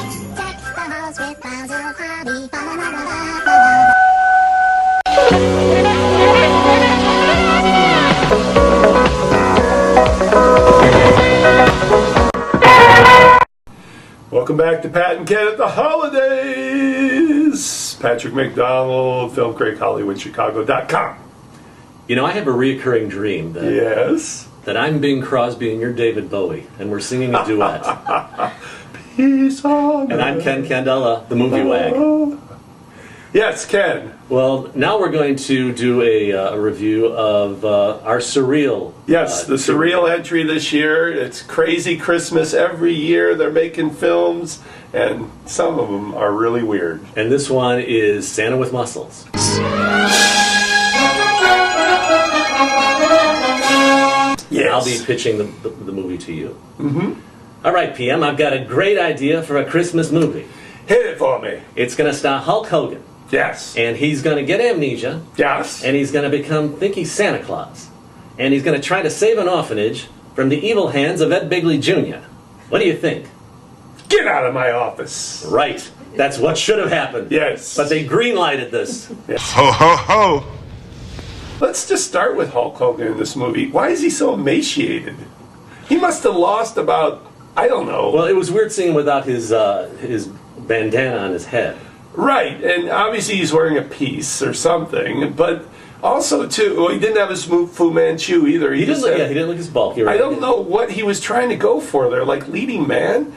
Deck the halls with boughs of holly. Welcome back to Pat and Ken at the holidays. Patrick McDonald, film critic, HollywoodChicago.com. You know, I have a reoccurring dream that, Yes. that I'm Bing Crosby and you're David Bowie, and we're singing a duet. Peace on And I'm Ken Candela, the movie wag. Yes, Ken. Well, now we're going to do a review of our surreal. Yes, the surreal entry this year. It's Crazy Christmas every year. They're making films, and some of them are really weird. And this one is Santa with Muscles. Yes. I'll be pitching the movie to you. Mm-hmm. All right, PM, I've got a great idea for a Christmas movie. Hit it for me. It's going to star Hulk Hogan. Yes. And he's going to get amnesia. Yes. And he's going to think he's Santa Claus. And he's going to try to save an orphanage from the evil hands of Ed Bigley Jr. What do you think? Get out of my office. Right. That's what should have happened. Yes. But they green-lighted this. Yes. Ho, ho, ho! Let's just start with Hulk Hogan in this movie. Why is he so emaciated? He must have lost about, I don't know. Well, it was weird seeing him without his bandana on his head. Right, and obviously he's wearing a piece or something, but also, too, well, he didn't have his Fu Manchu either. He didn't look as bulky. Right? I don't know what he was trying to go for there, like leading man?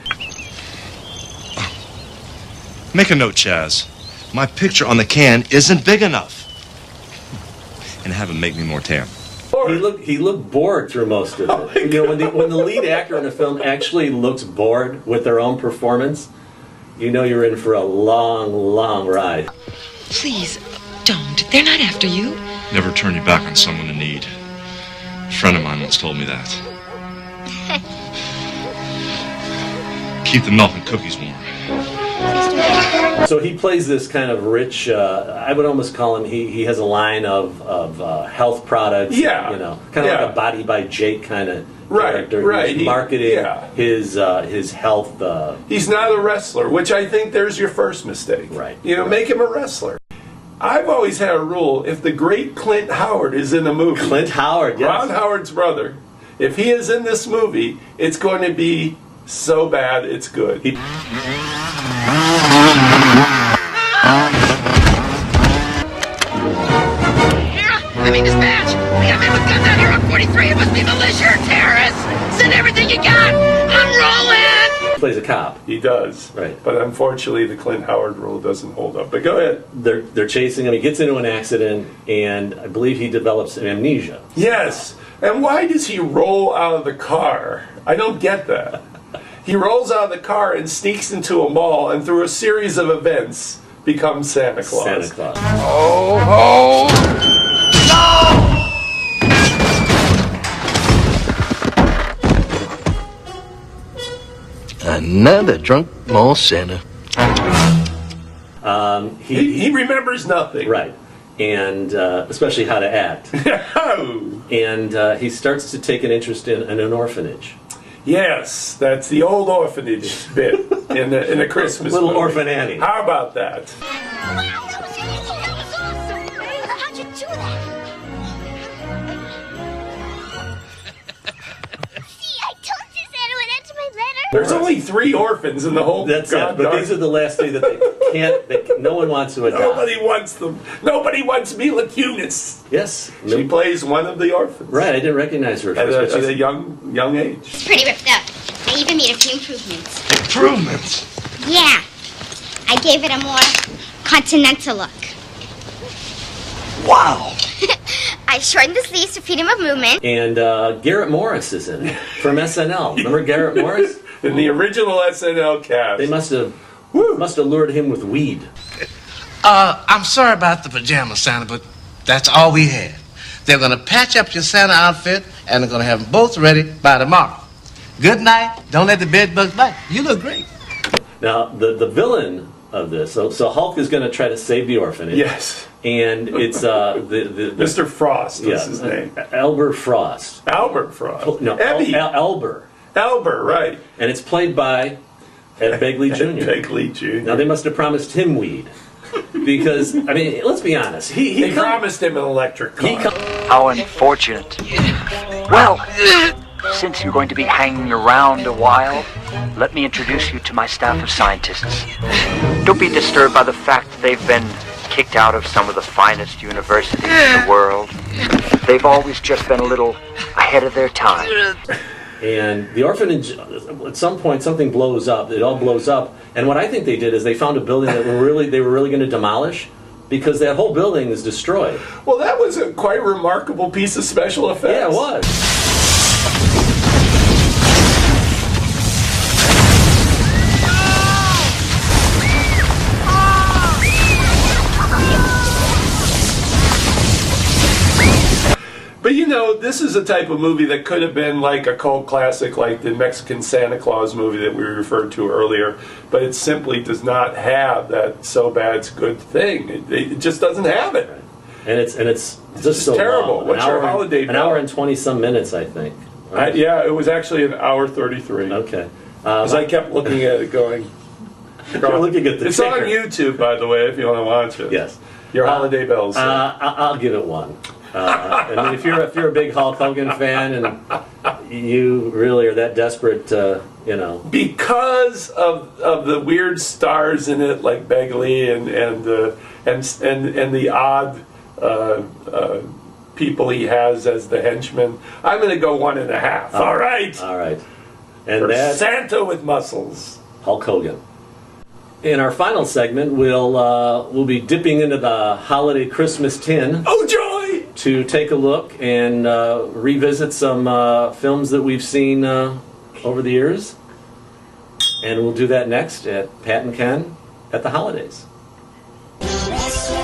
Make a note, Chaz. My picture on the can isn't big enough. And have him make me more tan. He looked bored through most of it. You know, when the lead actor in a film actually looks bored with their own performance, you know you're in for a long, long ride. Please, don't. They're not after you. Never turn your back on someone in need. A friend of mine once told me that. Keep the milk and cookies warm. So he plays this kind of rich, I would almost call him, he has a line of health products. Yeah. You know, kind of like a Body by Jake kind of character. Right. He's marketing his health. He's not a wrestler, which I think there's your first mistake. Right. You know, make him a wrestler. I've always had a rule, if the great Clint Howard is in a movie. Clint Howard, yes. Ron Howard's brother. If he is in this movie, it's going to be so bad it's good. Dispatch! We got men with guns out here on 43. It must be militia or terrorists! Send everything you got! I'm rolling! He plays a cop. He does. Right. But unfortunately, the Clint Howard rule doesn't hold up. But go ahead. They're chasing him. He gets into an accident, and I believe he develops amnesia. Yes. And why does he roll out of the car? I don't get that. He rolls out of the car and sneaks into a mall, and through a series of events, becomes Santa Claus. Santa Claus. Ho, ho! Another drunk mall Santa. He remembers nothing. Right. And especially how to act. Oh. And he starts to take an interest in an orphanage. Yes, that's the old orphanage bit in a Christmas Little movie. Orphan Annie. How about that? Wow, that was amazing. That was awesome. How'd you do that? See, I told you Santa would enter my letter. There's only 3 orphans in the whole. That's it. But these are the last 3 that they can't. No one wants to adopt. Nobody wants them. Nobody wants Mila Kunis. Yes. She plays one of the orphans. Right. I didn't recognize her At first. a young age. It's pretty ripped up. I even made a few improvements. Improvements? Yeah. I gave it a more continental look. Wow. I shortened the sleeves to freedom of movement. And Garrett Morris is in it from SNL. Remember Garrett Morris? In the original SNL cast. They must have lured him with weed. I'm sorry about the pajama Santa, but that's all we had. They're going to patch up your Santa outfit, and they're going to have them both ready by tomorrow. Good night. Don't let the bed bugs bite. You look great. Now, the villain of this, so Hulk is going to try to save the orphanage. Yes. And it's the Mr. Frost is his name. Albert Frost. Albert Frost. No, Ebby. Elber. Albert, right. And it's played by At Begley Jr. Begley Jr. Now they must have promised him weed, because I mean, let's be honest. They promised him an electric car. How unfortunate. Well, since you're going to be hanging around a while, let me introduce you to my staff of scientists. Don't be disturbed by the fact that they've been kicked out of some of the finest universities in the world. They've always just been a little ahead of their time. And the orphanage, at some point, something blows up. It all blows up. And what I think they did is they found a building that they were really going to demolish, because that whole building is destroyed. Well, that was a quite remarkable piece of special effects. Yeah, it was. But you know, this is a type of movie that could have been like a cult classic, like the Mexican Santa Claus movie that we referred to earlier, but it simply does not have that so bad's good thing. It just doesn't have it. And it's just so terrible. long. What's your holiday bill? An hour and 20-some minutes, I think. Right? Yeah, it was actually an hour 33. Okay. Because I kept looking at it going... You're looking at the It's ticker. on YouTube, by the way, if you want to watch it. Yes. Your holiday bells. I'll give it 1. I mean, if you're a big Hulk Hogan fan and you really are that desperate, you know, because of the weird stars in it, like Begley and the odd people he has as the henchmen, I'm going to go 1.5. All right. All right. And for that's Santa with muscles, Hulk Hogan. In our final segment, we'll be dipping into the holiday Christmas tin. Oh joy! To take a look and revisit some films that we've seen over the years. And we'll do that next at Pat and Ken at the holidays. Wrestle.